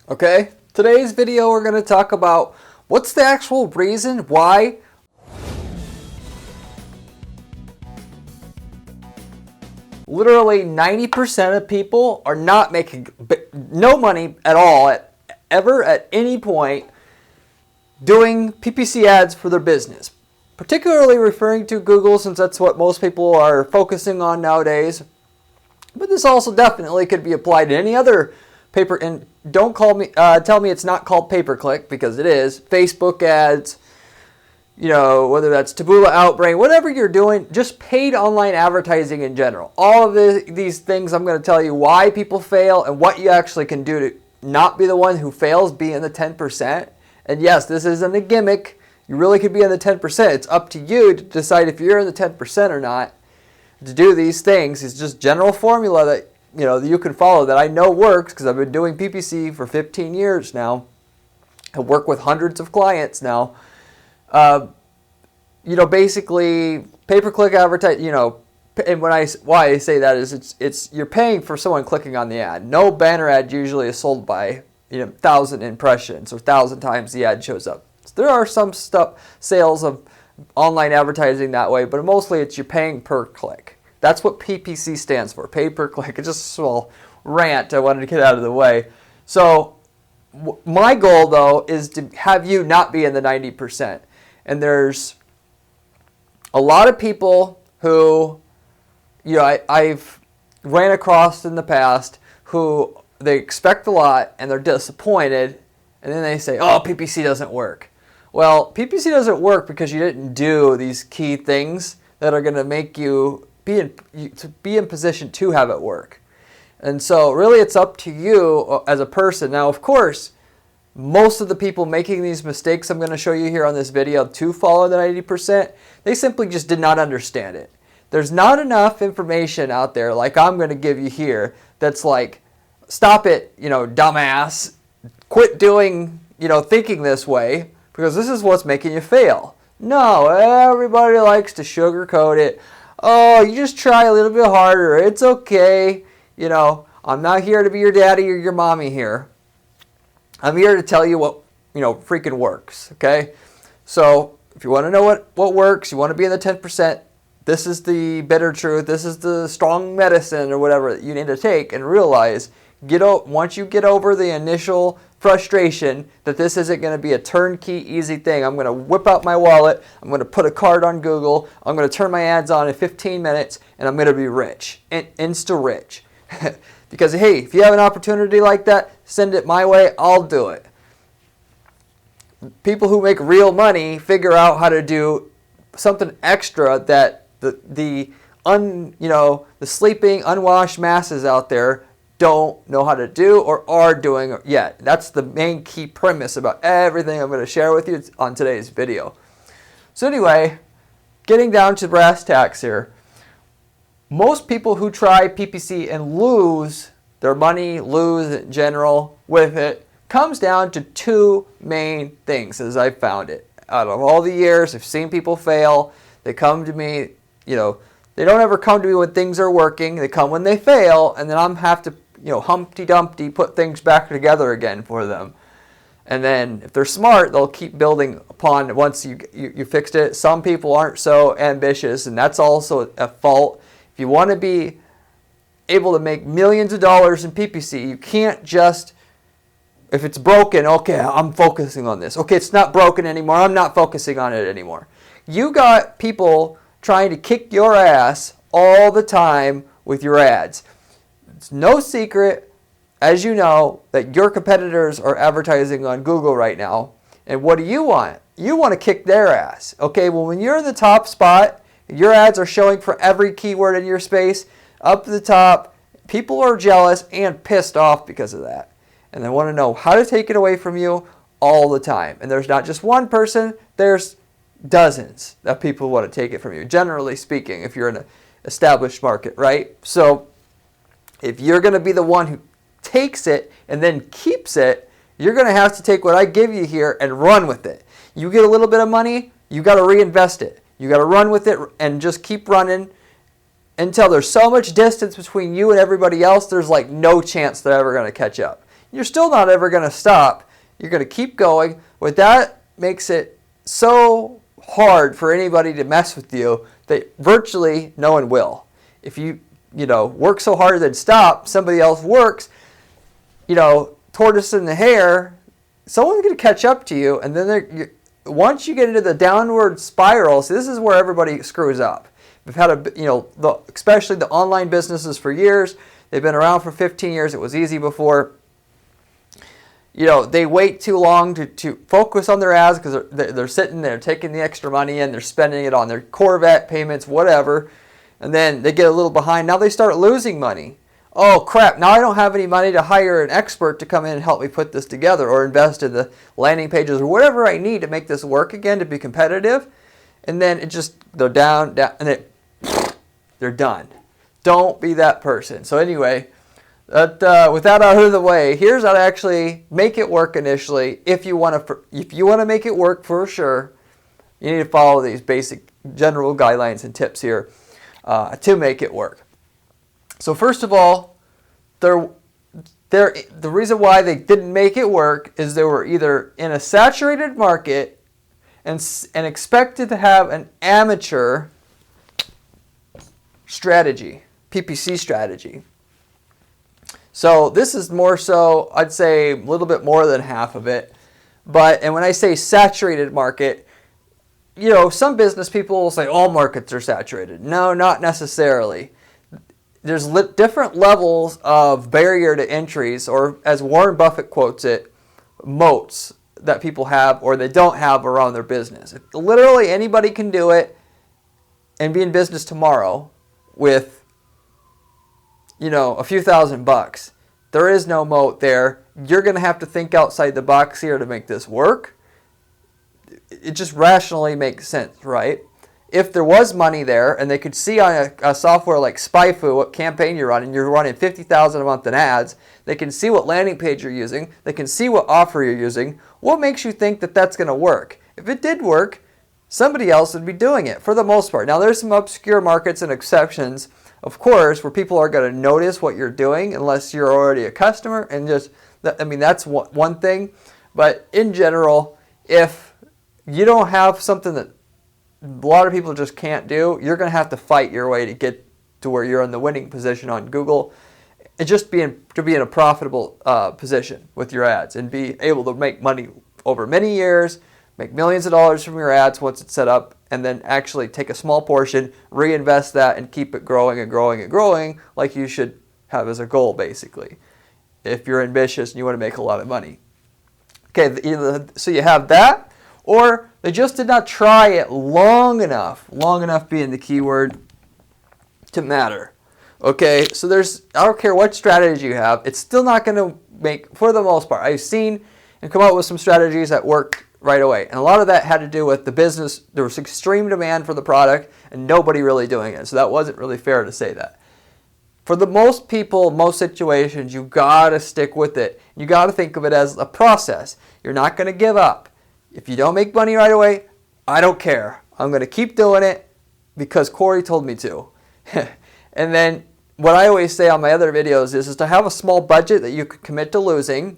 Okay, today's video we're going to talk about what's the actual reason why literally 90% of people are not making no money at all ever at any point doing PPC ads for their business. Particularly referring to Google, since that's what most people are focusing on nowadays. But this also definitely could be applied to any other paper, and don't tell me it's not called pay-per-click, because it is. Facebook ads, whether that's Taboola, Outbrain, whatever you're doing, just paid online advertising in general. All of these things I'm going to tell you why people fail and what you actually can do to not be the one who fails, be in the 10%. And yes, this isn't a gimmick. You really could be in the 10%. It's up to you to decide if you're in the 10% or not. To do these things is just general formula that that you can follow that I know works, because I've been doing PPC for 15 years now. I work with hundreds of clients now. Basically pay-per-click advertise. And why I say that is it's you're paying for someone clicking on the ad. No banner ad usually is sold by 1,000 impressions or 1,000 times the ad shows up. So there are some sales of online advertising that way, but mostly it's you're paying per click. That's what PPC stands for, pay per click. It's just a small rant I wanted to get out of the way. So my goal, though, is to have you not be in the 90%. And there's a lot of people who, I've ran across in the past who they expect a lot and they're disappointed, and then they say, oh, PPC doesn't work. Well, PPC doesn't work because you didn't do these key things that are going to make you be in position to have it work. And so really it's up to you as a person. Now, of course, most of the people making these mistakes I'm going to show you here on this video to follow the 90%, they simply just did not understand it. There's not enough information out there like I'm going to give you here that's like, stop it, dumbass, quit doing, thinking this way, because this is what's making you fail. No, everybody likes to sugarcoat it. Oh, you just try a little bit harder. It's okay. I'm not here to be your daddy or your mommy here. I'm here to tell you what, freaking works, okay? So if you want to know what works, you want to be in the 10%, this is the bitter truth. This is the strong medicine or whatever that you need to take and realize, once you get over the initial frustration that this isn't going to be a turnkey easy thing. I'm going to whip out my wallet. I'm going to put a card on Google. I'm going to turn my ads on in 15 minutes and I'm going to be rich. Insta rich. Because hey, if you have an opportunity like that, send it my way. I'll do it. People who make real money figure out how to do something extra that the sleeping, unwashed masses out there don't know how to do or are doing yet. That's the main key premise about everything I'm going to share with you on today's video. So anyway, getting down to brass tacks here. Most people who try PPC and lose their money, lose in general with it, comes down to two main things as I've found it. Out of all the years, I've seen people fail. They come to me, they don't ever come to me when things are working. They come when they fail, and then I'm have to Humpty Dumpty put things back together again for them. And then if they're smart, they'll keep building upon once you fixed it. Some people aren't so ambitious, and that's also a fault. If you want to be able to make millions of dollars in PPC, you can't just, if it's broken, okay, I'm focusing on this. Okay, it's not broken anymore. I'm not focusing on it anymore. You got people trying to kick your ass all the time with your ads. It's no secret, as you know, that your competitors are advertising on Google right now. And what do you want? You want to kick their ass. Okay, well, when you're in the top spot, your ads are showing for every keyword in your space, up to the top, people are jealous and pissed off because of that. And they want to know how to take it away from you all the time. And there's not just one person, there's dozens of people who want to take it from you, generally speaking, if you're in an established market, right? So if you're going to be the one who takes it and then keeps it, you're going to have to take what I give you here and run with it. You get a little bit of money, you got to reinvest it. You got to run with it and just keep running until there's so much distance between you and everybody else, there's like no chance they're ever going to catch up. You're still not ever going to stop. You're going to keep going. But that makes it so hard for anybody to mess with you that virtually no one will. If you work so hard then stop, somebody else works, tortoise in the hare, someone's going to catch up to you, and then once you get into the downward spiral, so this is where everybody screws up. We've had especially the online businesses for years. They've been around for 15 years. It was easy before. They wait too long to focus on their ads because they're sitting there taking the extra money and they're spending it on their Corvette payments, whatever. And then they get a little behind. Now they start losing money. Oh, crap. Now I don't have any money to hire an expert to come in and help me put this together or invest in the landing pages or whatever I need to make this work again to be competitive. And then they're down, and they're done. Don't be that person. So anyway, with that out of the way, here's how to actually make it work initially. If you want to make it work for sure, you need to follow these basic general guidelines and tips here to make it work. So first of all, the reason why they didn't make it work is they were either in a saturated market and expected to have an amateur strategy, PPC strategy. So this is more so, I'd say a little bit more than half of it. And when I say saturated market, some business people will say all markets are saturated. No, not necessarily. There's different levels of barrier to entries, or as Warren Buffett quotes it, moats that people have or they don't have around their business. Literally anybody can do it and be in business tomorrow with, a few $1,000. There is no moat there. You're going to have to think outside the box here to make this work. It just rationally makes sense, right? If there was money there and they could see on a software like SpyFu what campaign you're running, you're running $50,000 a month in ads, they can see what landing page you're using, they can see what offer you're using, what makes you think that that's going to work? If it did work, somebody else would be doing it for the most part. Now there's some obscure markets and exceptions, of course, where people are going to notice what you're doing unless you're already a customer, and that's one thing. But in general, if you don't have something that a lot of people just can't do, you're going to have to fight your way to get to where you're in the winning position on Google, and just to be in a profitable position with your ads and be able to make money over many years, make millions of dollars from your ads once it's set up, and then actually take a small portion, reinvest that, and keep it growing and growing and growing like you should have as a goal, basically, if you're ambitious and you want to make a lot of money. Okay, so you have that, or they just did not try it long enough being the key word to matter. Okay, so I don't care what strategy you have, it's still not going to make, for the most part. I've seen and come up with some strategies that worked right away. And a lot of that had to do with the business. There was extreme demand for the product and nobody really doing it. So that wasn't really fair to say that. For the most people, most situations, you got to stick with it. You got to think of it as a process. You're not going to give up. If you don't make money right away, I don't care. I'm going to keep doing it because Corey told me to. And then what I always say on my other videos is to have a small budget that you could commit to losing.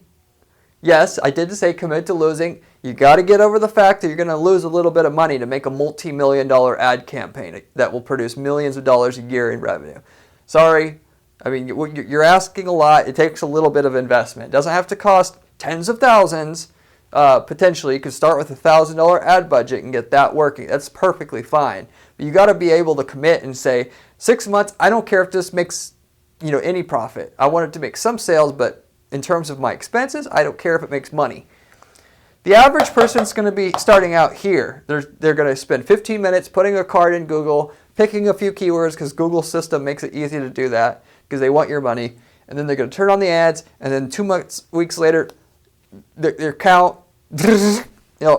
Yes, I did say commit to losing. You got to get over the fact that you're going to lose a little bit of money to make a multi-million-dollar ad campaign that will produce millions of dollars a year in revenue. Sorry, I mean, you're asking a lot. It takes a little bit of investment. It doesn't have to cost tens of thousands. Potentially, you could start with a $1,000 ad budget and get that working. That's perfectly fine. But you got to be able to commit and say, 6 months, I don't care if this makes any profit. I want it to make some sales, but in terms of my expenses, I don't care if it makes money. The average person's going to be starting out here. They're going to spend 15 minutes putting a card in Google, picking a few keywords because Google's system makes it easy to do that because they want your money. And then they're going to turn on the ads, and then 2 weeks later, their account,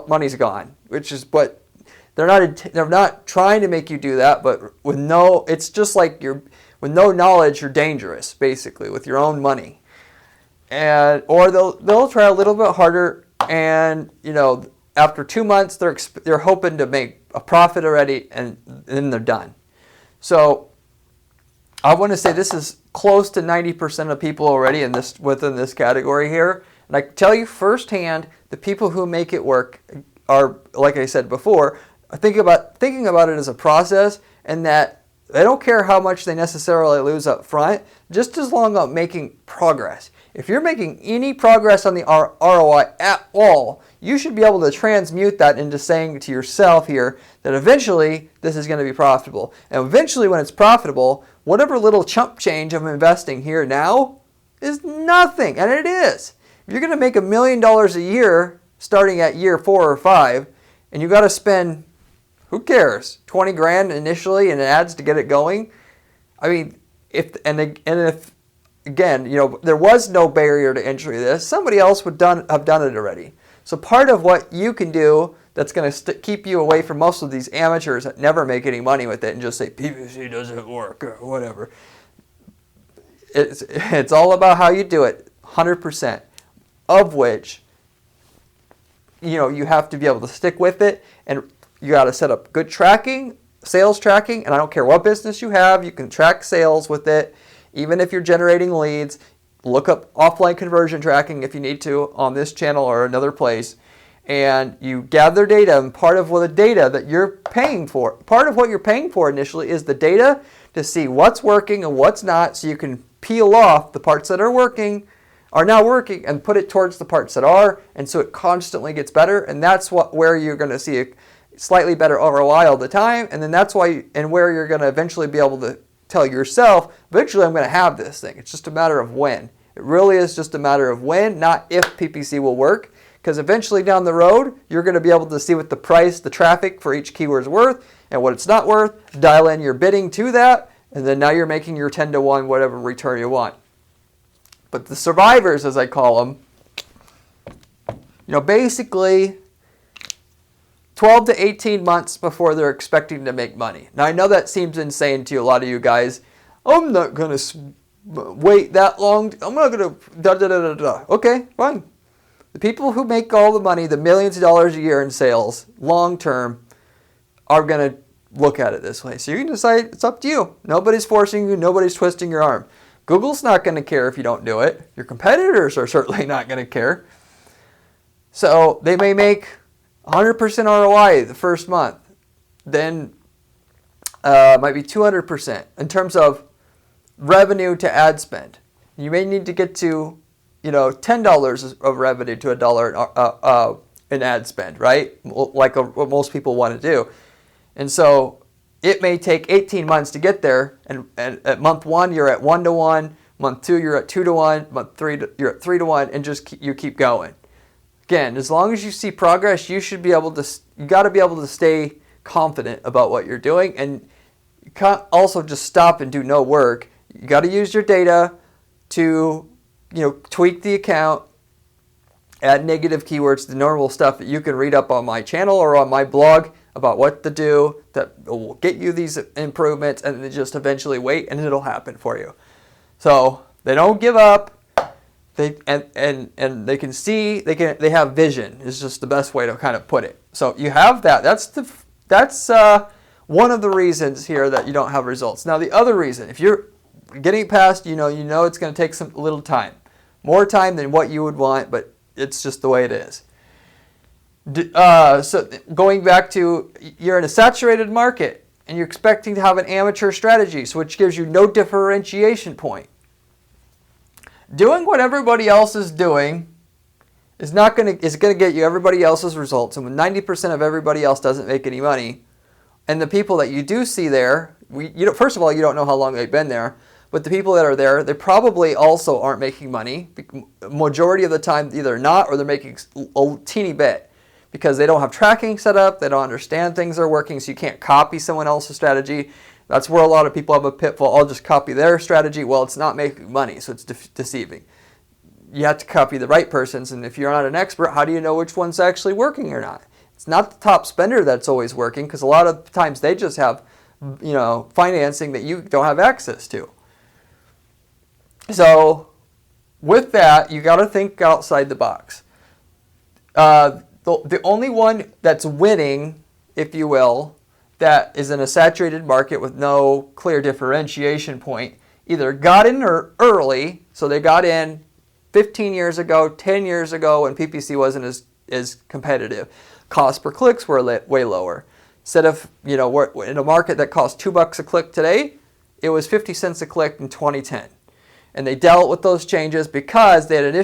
money's gone. Which is what they're not trying to make you do that, but it's just like with no knowledge, you're dangerous basically with your own money. Or they'll try a little bit harder, and after 2 months they're hoping to make a profit already, and then they're done. So I want to say this is close to 90% of people already within this category here. And I can tell you firsthand, the people who make it work are, like I said before, thinking about it as a process, and that they don't care how much they necessarily lose up front, just as long as making progress. If you're making any progress on the ROI at all, you should be able to transmute that into saying to yourself here that eventually this is going to be profitable. And eventually when it's profitable, whatever little chump change I'm investing here now is nothing. And it is. If you're going to make $1 million a year starting at year 4 or 5, and you got to spend, who cares, 20 grand initially in ads to get it going. I mean, if again, you know, there was no barrier to entry to this, somebody else would have done it already. So part of what you can do that's going to keep you away from most of these amateurs that never make any money with it and just say PPC doesn't work or whatever. It's all about how you do it, 100%, of which, you know, you have to be able to stick with it, and you got to set up good tracking, sales tracking, and I don't care what business you have, you can track sales with it. Even if you're generating leads, look up offline conversion tracking if you need to on this channel or another place. And you gather data, and part of the data that you're paying for, part of what you're paying for initially is the data to see what's working and what's not, so you can peel off the parts that are now working and put it towards the parts that are, and so it constantly gets better. And that's where you're going to see a slightly better ROI all the time. And then that's why, and where you're going to eventually be able to tell yourself, eventually I'm going to have this thing. It's just a matter of when. It really is just a matter of when, not if PPC will work. Because eventually down the road, you're going to be able to see what the price, the traffic for each keyword is worth, and what it's not worth, dial in your bidding to that, and then now you're making your 10 to 1 whatever return you want. But the survivors, as I call them, you know, basically 12 to 18 months before they're expecting to make money. Now, I know that seems insane to a lot of you guys. I'm not going to wait that long. I'm not going to da-da-da-da-da. Okay, fine. The people who make all the money, the millions of dollars a year in sales, long term, are going to look at it this way. So you can decide, it's up to you. Nobody's forcing you. Nobody's twisting your arm. Google's not going to care if you don't do it. Your competitors are certainly not going to care. So they may make 100% ROI the first month. Then might be 200% in terms of revenue to ad spend. You may need to get to, you know, $10 of revenue to $1 in ad spend, right? Like what most people want to do. And so it may take 18 months to get there. And at month 1, you're at 1 to 1. Month 2, you're at 2 to 1. Month 3, you're at 3 to 1. And you keep going. Again, as long as you see progress, you got to be able to stay confident about what you're doing. And you can't also just stop and do no work. You got to use your data to, you know, tweak the account, add negative keywords, the normal stuff that you can read up on my channel or on my blog about what to do that will get you these improvements, and then just eventually wait and it'll happen for you. So they don't give up. They they can see, they have vision is just the best way to kind of put it. So you have that. That's one of the reasons here that you don't have results. Now the other reason, if you're getting past, you know it's going to take some little time, more time than what you would want, but it's just the way it is. So going back to, you're in a saturated market and you're expecting to have an amateur strategy, so which gives you no differentiation point. Doing what everybody else is doing is going to get you everybody else's results, and when 90% of everybody else doesn't make any money, and the people that you do see there, first of all, you don't know how long they've been there, but the people that are there, they probably also aren't making money. Majority of the time, either not, or they're making a teeny bit because they don't have tracking set up, they don't understand things are working, so you can't copy someone else's strategy. That's where a lot of people have a pitfall. I'll just copy their strategy. Well, it's not making money, so it's deceiving. You have to copy the right person's, and if you're not an expert, how do you know which one's actually working or not? It's not the top spender that's always working, because a lot of times they just have, you know, financing that you don't have access to. So with that, you got to think outside the box. The only one that's winning, if you will, that is in a saturated market with no clear differentiation point either got in early, so they got in 15 years ago, 10 years ago when PPC wasn't as competitive. Cost per clicks were way lower. Instead of, we're in a market that costs $2 a click today, it was 50 cents a click in 2010. And they dealt with those changes because they had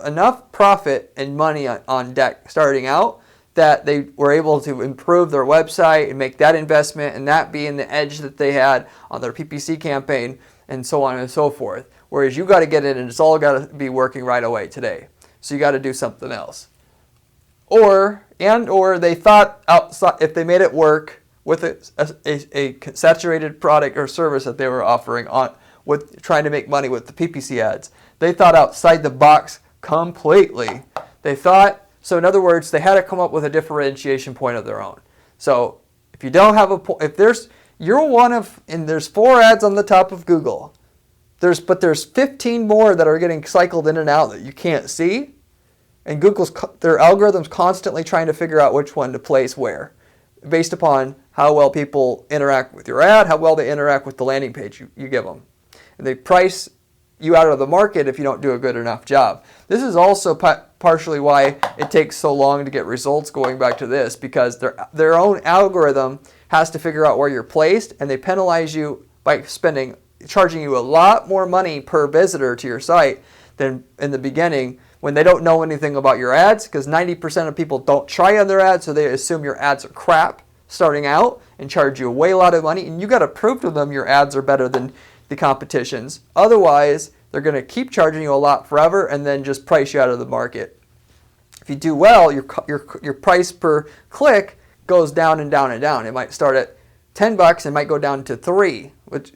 enough profit and money on deck starting out that they were able to improve their website and make that investment and that being the edge that they had on their PPC campaign and so on and so forth. Whereas you got to get in and it's all got to be working right away today. So you got to do something else. Or they thought outside, if they made it work with a saturated product or service that they were offering with trying to make money with the PPC ads, they thought outside the box completely. So in other words, they had to come up with a differentiation point of their own. So if you don't have there's 4 ads on the top of Google. But there's 15 more that are getting cycled in and out that you can't see. And their algorithm's constantly trying to figure out which one to place where, based upon how well people interact with your ad, how well they interact with the landing page you give them. And they price you out of the market if you don't do a good enough job. This is also partially why it takes so long to get results, going back to this, because their own algorithm has to figure out where you're placed, and they penalize you by charging you a lot more money per visitor to your site than in the beginning when they don't know anything about your ads, because 90% of people don't try on their ads, so they assume your ads are crap starting out and charge you a lot of money, and you got to prove to them your ads are better than the competition's. Otherwise, they're going to keep charging you a lot forever and then just price you out of the market. If you do well, your price per click goes down and down and down. It might start at $10 and might go down to $3, which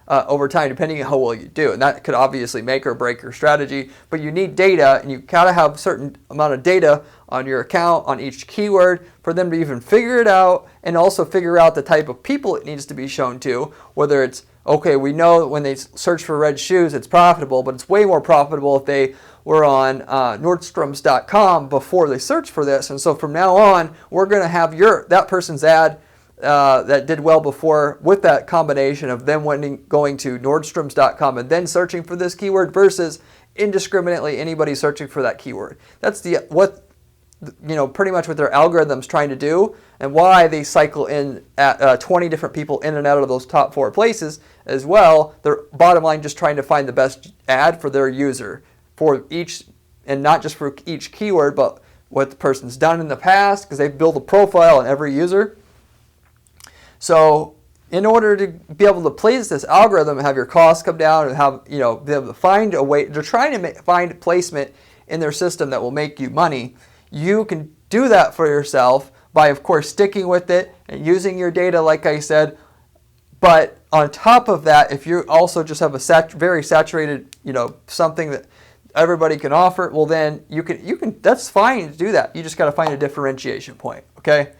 over time, depending on how well you do. And that could obviously make or break your strategy, but you need data, and you gotta have a certain amount of data on your account on each keyword for them to even figure it out, and also figure out the type of people it needs to be shown to, whether it's, okay, we know when they search for red shoes, it's profitable, but it's way more profitable if they were on Nordstroms.com before they searched for this. And so from now on, we're gonna have that person's ad that did well before with that combination of them going to Nordstroms.com and then searching for this keyword versus indiscriminately anybody searching for that keyword. That's pretty much what their algorithm's trying to do, and why they cycle in at 20 different people in and out of those top 4 places as well. Their bottom line, just trying to find the best ad for their user for each, and not just for each keyword, but what the person's done in the past, because they've built a profile on every user. So in order to be able to place this algorithm and have your costs come down and have, be able to find a way, they're trying to find placement in their system that will make you money. You can do that for yourself by, of course, sticking with it and using your data, like I said. But on top of that, if you also just have a very saturated, something that everybody can offer, well, then you can. That's fine to do that. You just got to find a differentiation point. Okay.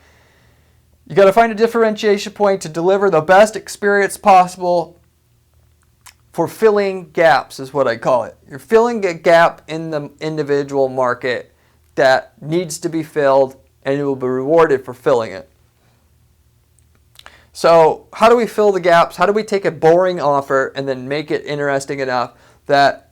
You got to find a differentiation point to deliver the best experience possible for filling gaps, is what I call it. You're filling a gap in the individual market that needs to be filled, and you will be rewarded for filling it. So how do we fill the gaps? How do we take a boring offer and then make it interesting enough that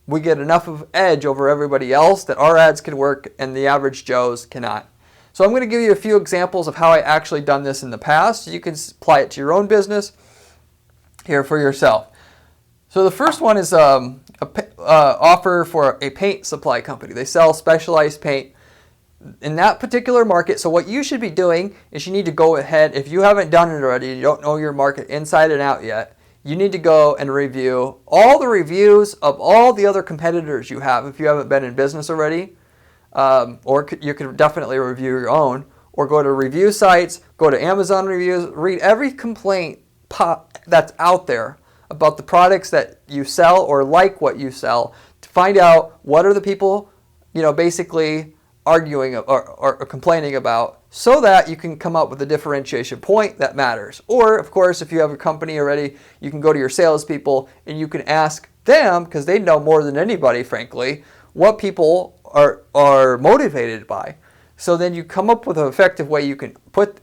we get enough of edge over everybody else that our ads can work and the average Joes cannot? So I'm going to give you a few examples of how I actually done this in the past. You can apply it to your own business here for yourself. So the first one is an offer for a paint supply company. They sell specialized paint in that particular market. So what you should be doing is you need to go ahead, if you haven't done it already, you don't know your market inside and out yet, you need to go and review all the reviews of all the other competitors you have if you haven't been in business already. Or you can definitely review your own, or go to review sites, go to Amazon reviews, read every complaint that's out there about the products that you sell or like what you sell, to find out what are the people, basically arguing or complaining about, so that you can come up with a differentiation point that matters. Or, of course, if you have a company already, you can go to your salespeople and you can ask them, because they know more than anybody, frankly, what people are motivated by. So then you come up with an effective way you can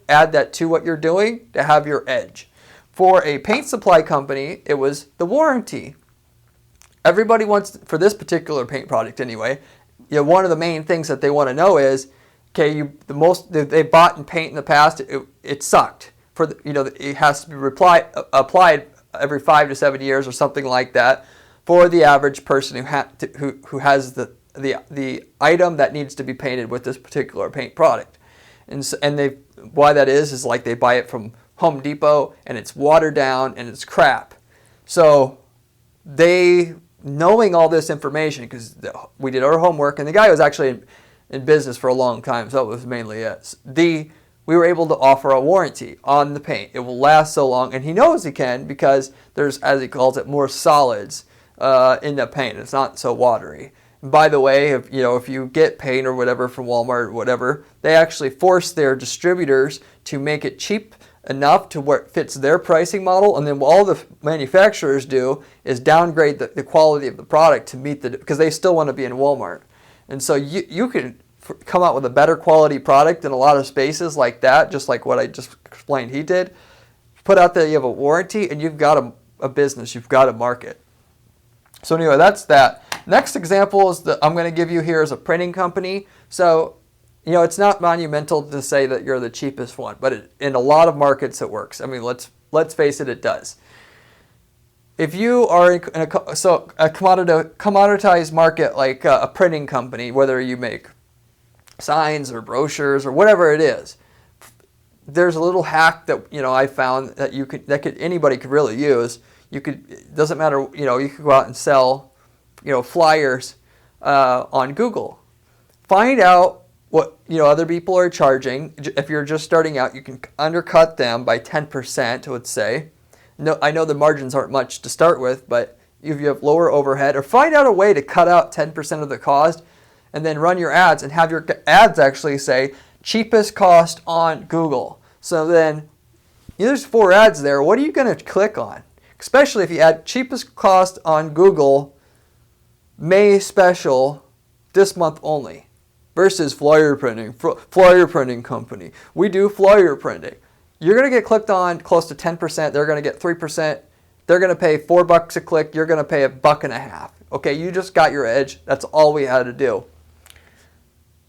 add that to what you're doing to have your edge. For a paint supply company, it was the warranty. Everybody wants, for this particular paint product anyway, one of the main things that they want to know is, okay, they bought in paint in the past, it sucked. It has to be applied every 5 to 7 years or something like that for the average person who has the item that needs to be painted with this particular paint product. Why that is like they buy it from Home Depot and it's watered down and it's crap. So knowing all this information, because we did our homework, and the guy was actually in business for a long time, so that was mainly it. We were able to offer a warranty on the paint. It will last so long, and he knows he can because there's, as he calls it, more solids in the paint. It's not so watery. And by the way, if you get paint or whatever from Walmart or whatever, they actually force their distributors to make it cheap enough to where it fits their pricing model, and then all the manufacturers do is downgrade the quality of the product to meet because they still want to be in Walmart. And so you can come out with a better quality product in a lot of spaces like that, just like what I just explained he did. Put out that you have a warranty and you've got a business, you've got a market. So anyway, that's that. Next example is I'm going to give you here is a printing company. So it's not monumental to say that you're the cheapest one, but in a lot of markets it works. I mean, let's face it does. If you are in a commoditized market like a printing company, whether you make signs or brochures or whatever it is, there's a little hack that I found that anybody could really use. It doesn't matter, you could go out and sell flyers on Google. Find out what other people are charging. If you're just starting out, you can undercut them by 10%, let's say. No, I know the margins aren't much to start with, but if you have lower overhead, or find out a way to cut out 10% of the cost and then run your ads and have your ads actually say cheapest cost on Google. So then there's 4 ads there. What are you going to click on? Especially if you add cheapest cost on Google, May special, this month only, versus flyer printing company. We do flyer printing. You're going to get clicked on close to 10%. They're going to get 3%. They're going to pay $4 a click. You're going to pay $1.50. Okay, you just got your edge. That's all we had to do.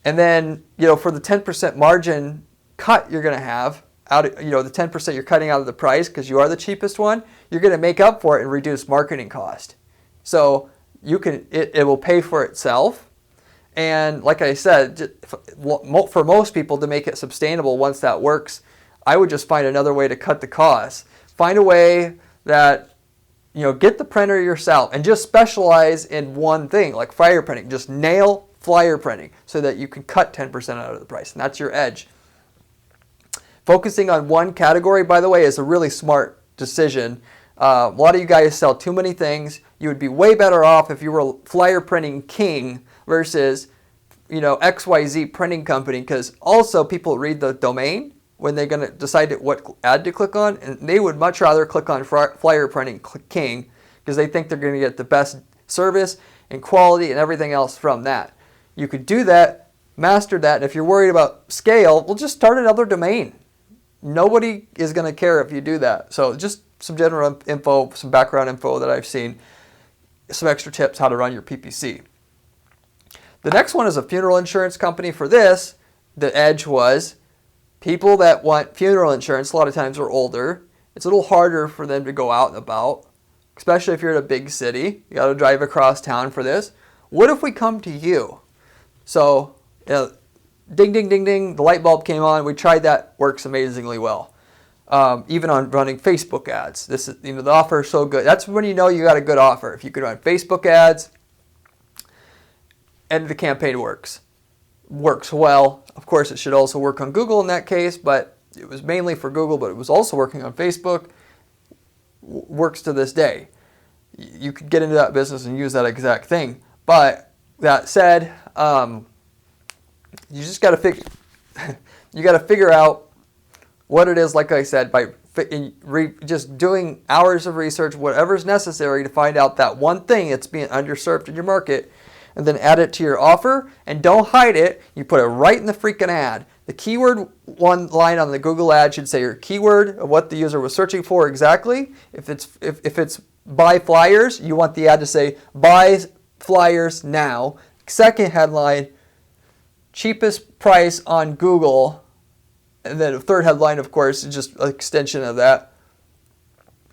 And then, for the 10% margin cut you're going to have, the 10% you're cutting out of the price because you are the cheapest one, you're going to make up for it and reduce marketing cost. So it will pay for itself. And like I said, for most people to make it sustainable once that works, I would just find another way to cut the costs. Find a way that, get the printer yourself and just specialize in one thing, like flyer printing. Just nail flyer printing so that you can cut 10% out of the price. And that's your edge. Focusing on one category, by the way, is a really smart decision. A lot of you guys sell too many things. You would be way better off if you were flyer printing king versus, XYZ printing company, because also people read the domain when they're going to decide what ad to click on, and they would much rather click on flyer printing king because they think they're going to get the best service and quality and everything else from that. You could do that, master that, and if you're worried about scale, well, just start another domain. Nobody is going to care if you do that. So just some general info, some background info that I've seen, some extra tips how to run your PPC. The next one is a funeral insurance company. For this, the edge was people that want funeral insurance a lot of times are older. It's a little harder for them to go out and about, especially if you're in a big city. You got to drive across town for this. What if we come to you? So, ding, ding, ding, ding, the light bulb came on. We tried that. Works amazingly well. Even on running Facebook ads. This is, the offer is so good. That's when you know you got a good offer. If you could run Facebook ads and the campaign works well. Of course, it should also work on Google in that case, but it was mainly for Google, but it was also working on Facebook. Works to this day. You could get into that business and use that exact thing. But that said, you just got to figure out what it is. Like I said, by just doing hours of research, whatever's necessary to find out that one thing that's being underserved in your market, and then add it to your offer, and don't hide it. You put it right in the freaking ad. The keyword one line on the Google ad should say your keyword of what the user was searching for exactly. If it's buy flyers, you want the ad to say buy flyers now. Second headline, cheapest price on Google. And then the third headline, of course, is just an extension of that.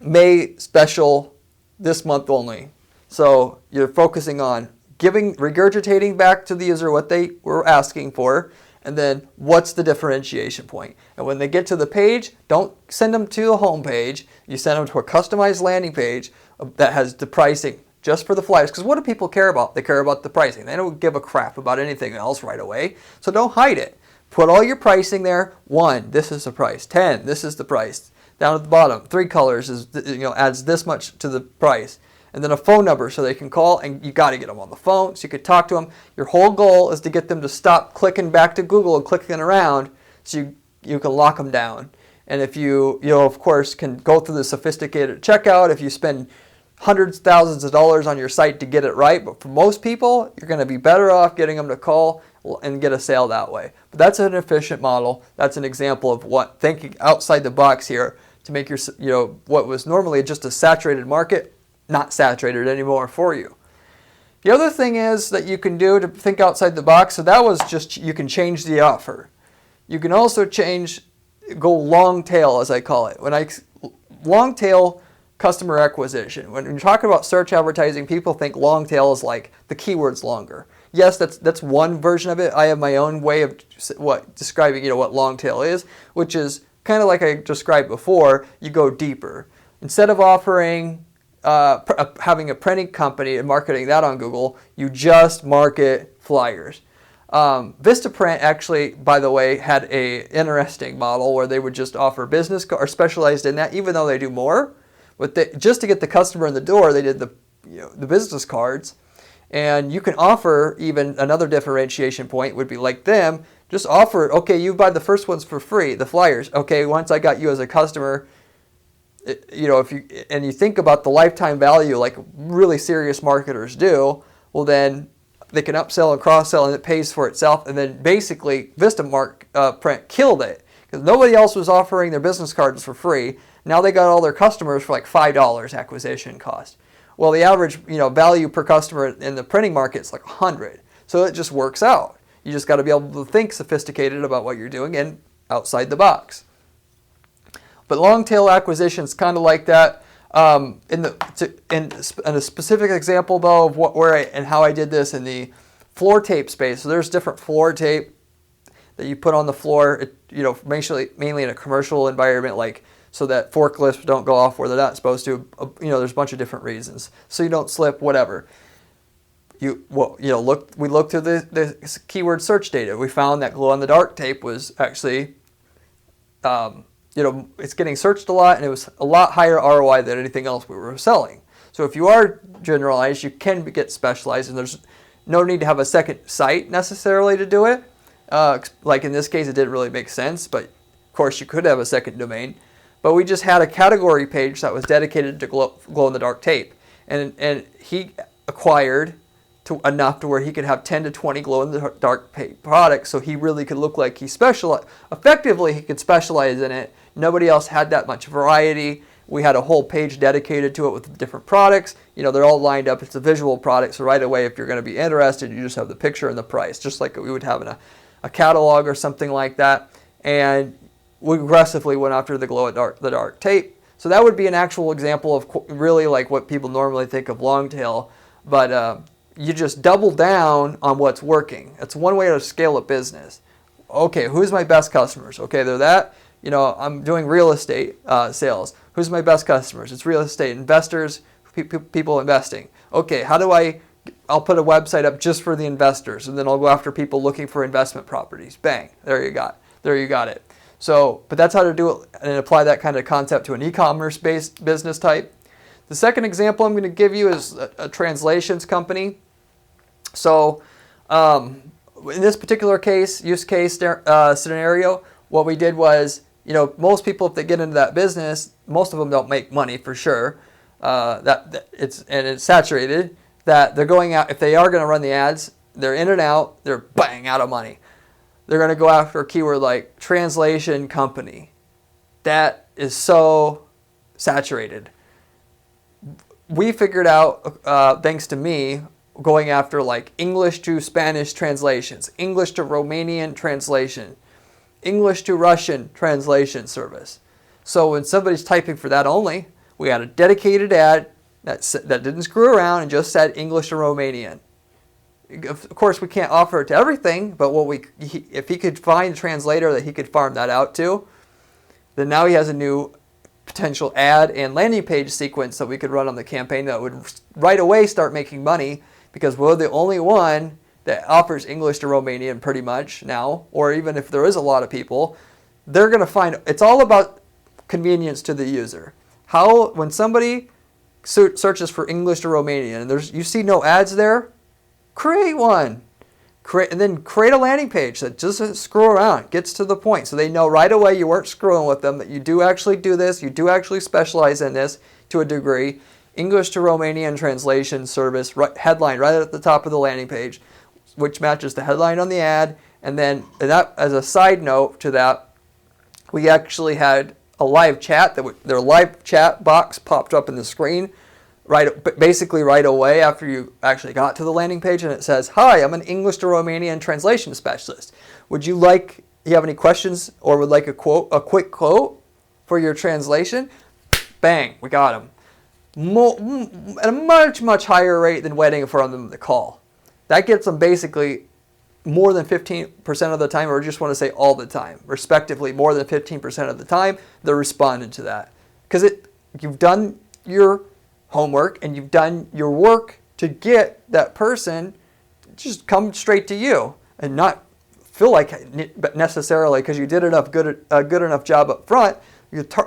May special this month only. So you're focusing on regurgitating back to the user what they were asking for, and then what's the differentiation point. And when they get to the page, don't send them to the home page. You send them to a customized landing page that has the pricing just for the flyers. Because what do people care about? They care about the pricing. They don't give a crap about anything else right away. So don't hide it. Put all your pricing there. 1, this is the price. 10, this is the price. Down at the bottom, 3 colors is adds this much to the price. And then a phone number so they can call, and you got to get them on the phone so you can talk to them. Your whole goal is to get them to stop clicking back to Google and clicking around so you can lock them down. And if you of course can go through the sophisticated checkout, if you spend hundreds, thousands of dollars on your site to get it right, but for most people, you're going to be better off getting them to call and get a sale that way. But that's an efficient model. That's an example of what thinking outside the box here to make your what was normally just a saturated market not saturated anymore for you. The other thing is that you can do to think outside the box, so that was just, you can change the offer. You can also go long tail, as I call it. Long tail customer acquisition. When you're talking about search advertising, people think long tail is like the keywords longer. Yes, that's one version of it. I have my own way of describing what long tail is, which is kind of like I described before. You go deeper. Instead of offering having a printing company and marketing that on Google, you just market flyers. Vistaprint actually, by the way, had a interesting model where they would just offer business or specialized in that, even though they do more. But just to get the customer in the door, they did the business cards. And you can offer even another differentiation point would be like them. Just offer, okay, you buy the first ones for free, the flyers. Okay, once I got you as a customer, if you think about the lifetime value like really serious marketers do, well then they can upsell and cross-sell and it pays for itself. And then basically Vistaprint killed it because nobody else was offering their business cards for free. Now they got all their customers for like $5 acquisition cost. Well, the average value per customer in the printing market is like 100. So it just works out. You just got to be able to think sophisticated about what you're doing and outside the box. But long tail acquisition is kind of like that. In a specific example though of where and how I did this in the floor tape space. So there's different floor tape that you put on the floor. Mainly in a commercial environment, like so that forklifts don't go off where they're not supposed to. There's a bunch of different reasons. So you don't slip, whatever. We looked through the keyword search data. We found that glow in the dark tape was actually it's getting searched a lot, and it was a lot higher ROI than anything else we were selling. So if you are generalized, you can get specialized, and there's no need to have a second site necessarily to do it. Like in this case, it didn't really make sense, but of course you could have a second domain. But we just had a category page that was dedicated to glow-in-the-dark tape, and he acquired enough to where he could have 10 to 20 glow-in-the-dark products, so he really could look like he specialized. Effectively, he could specialize in it. Nobody else had that much variety. We had a whole page dedicated to it with different products. They're all lined up. It's a visual product, so right away, if you're going to be interested, you just have the picture and the price, just like we would have in a catalog or something like that. And we aggressively went after the glow-in-the-dark tape. So that would be an actual example of really like what people normally think of long tail, but you just double down on what's working. That's one way to scale a business. Okay, who's my best customers? Okay, they're that. I'm doing real estate sales. Who's my best customers? It's real estate investors, people investing. Okay, I'll put a website up just for the investors, and then I'll go after people looking for investment properties. Bang, there you got it. So, but that's how to do it and apply that kind of concept to an e-commerce based business type. The second example I'm going to give you is a translations company. So, in this particular use case scenario, what we did was, most people, if they get into that business, most of them don't make money for sure. It's saturated. that they're going out, if they are going to run the ads, they're in and out, they're bang, out of money. They're going to go after a keyword like translation company. That is so saturated. We figured out, thanks to me, going after like English to Spanish translations, English to Romanian translation, English to Russian translation service. So when somebody's typing for that only, we had a dedicated ad that didn't screw around and just said English to Romanian. Of course, we can't offer it to everything, but if he could find a translator that he could farm that out to, then now he has a new potential ad and landing page sequence that we could run on the campaign that would right away start making money, because we're the only one that offers English to Romanian pretty much now, or even if there is a lot of people, they're going to find, it's all about convenience to the user. When somebody searches for English to Romanian and you see no ads there, create one. And then create a landing page that just doesn't screw around, gets to the point, so they know right away you weren't screwing with them, that you do actually do this, you do actually specialize in this to a degree. English to Romanian translation service, headline right at the top of the landing page, which matches the headline on the ad. And then that, as a side note to that, we actually had a live chat, their live chat box popped up in the screen basically right away after you actually got to the landing page, and it says, "Hi, I'm an English to Romanian translation specialist. You have any questions or would like a quick quote for your translation?" Bang, we got them. At a much, much higher rate than waiting for them to call. That gets them basically more than 15% of the time, or just want to say all the time, respectively, more than 15% of the time, they're responding to that. Because you've done your homework and you've done your work to get that person to just come straight to you and not feel like necessarily because you did a good enough job up front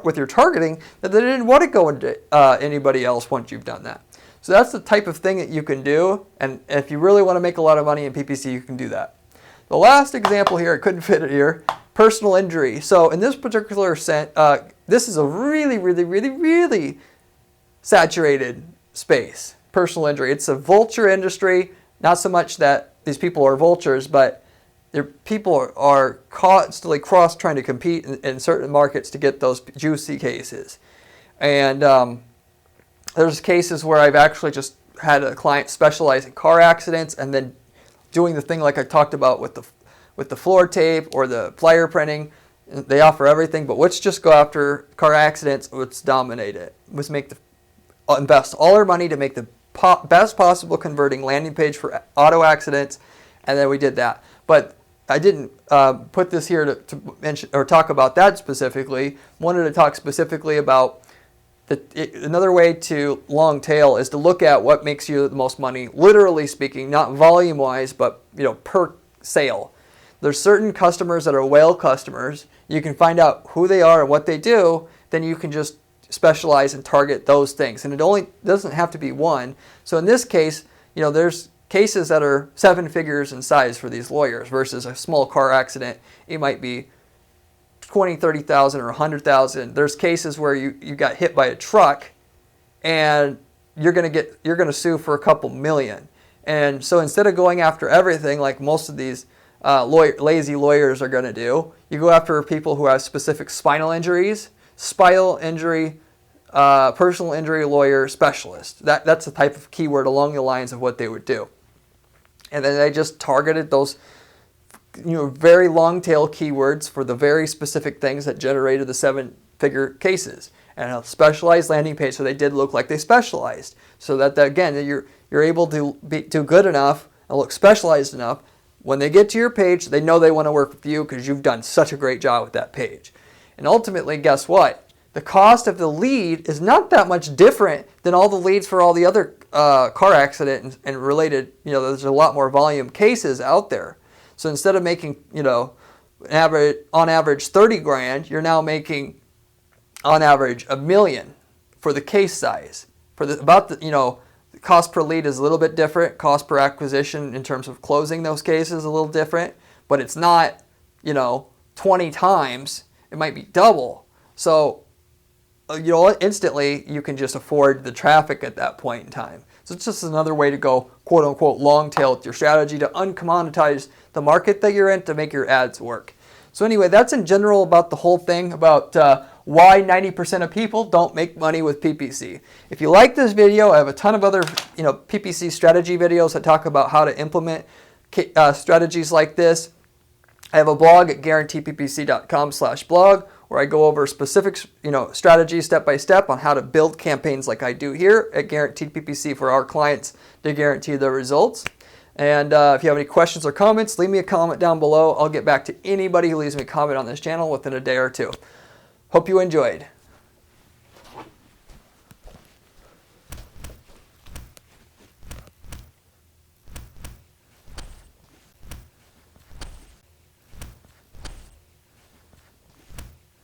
with your targeting that they didn't want to go into anybody else once you've done that. So that's the type of thing that you can do, and if you really want to make a lot of money in PPC, you can do that. The last example here, I couldn't fit it here, personal injury. So in this particular sense, this is a really, really, really, really saturated space, personal injury. It's a vulture industry, not so much that these people are vultures, but people are constantly trying to compete in certain markets to get those juicy cases. And there's cases where I've actually just had a client specialize in car accidents and then doing the thing like I talked about with the floor tape or the flyer printing. They offer everything, but let's just go after car accidents. Let's dominate it. Let's invest all our money to make the best possible converting landing page for auto accidents, and then we did that. But I didn't put this here to mention or talk about that specifically. Wanted to talk specifically about another way to long tail is to look at what makes you the most money, literally speaking, not volume wise, but per sale. There's certain customers that are whale customers. You can find out who they are and what they do. Then you can just specialize and target those things. And it only doesn't have to be one. So in this case, there's cases that are 7 figures in size for these lawyers versus a small car accident. It might be 20, 30,000 or 100,000. There's cases where you got hit by a truck and you're going to sue for a couple million. And so instead of going after everything like most of these lazy lawyers are going to do, you go after people who have specific spinal injuries, personal injury lawyer specialist. That's the type of keyword along the lines of what they would do. And then they just targeted those very long tail keywords for the very specific things that generated the 7-figure cases, and a specialized landing page so they did look like they specialized, so that again you're able to do good enough and look specialized enough. When they get to your page, they know they want to work with you because you've done such a great job with that page. And ultimately, guess what? The cost of the lead is not that much different than all the leads for all the other car accident and related. There's a lot more volume cases out there. So instead of making, on average 30 grand, you're now making on average $1 million for the case size. The cost per lead is a little bit different. Cost per acquisition in terms of closing those cases is a little different, but it's not, 20 times. It might be double. So, instantly you can just afford the traffic at that point in time. So So it's just another way to go, quote unquote, long tail with your strategy to uncommoditize the market that you're in to make your ads work. So anyway, that's in general about the whole thing about why 90% of people don't make money with PPC. If you like this video, I have a ton of other PPC strategy videos that talk about how to implement strategies like this. I have a blog at guaranteeppc.com/blog where I go over specific strategies step by step on how to build campaigns like I do here at Guaranteed PPC for our clients to guarantee the results. And if you have any questions or comments, leave me a comment down below. I'll get back to anybody who leaves me a comment on this channel within a day or two. Hope you enjoyed.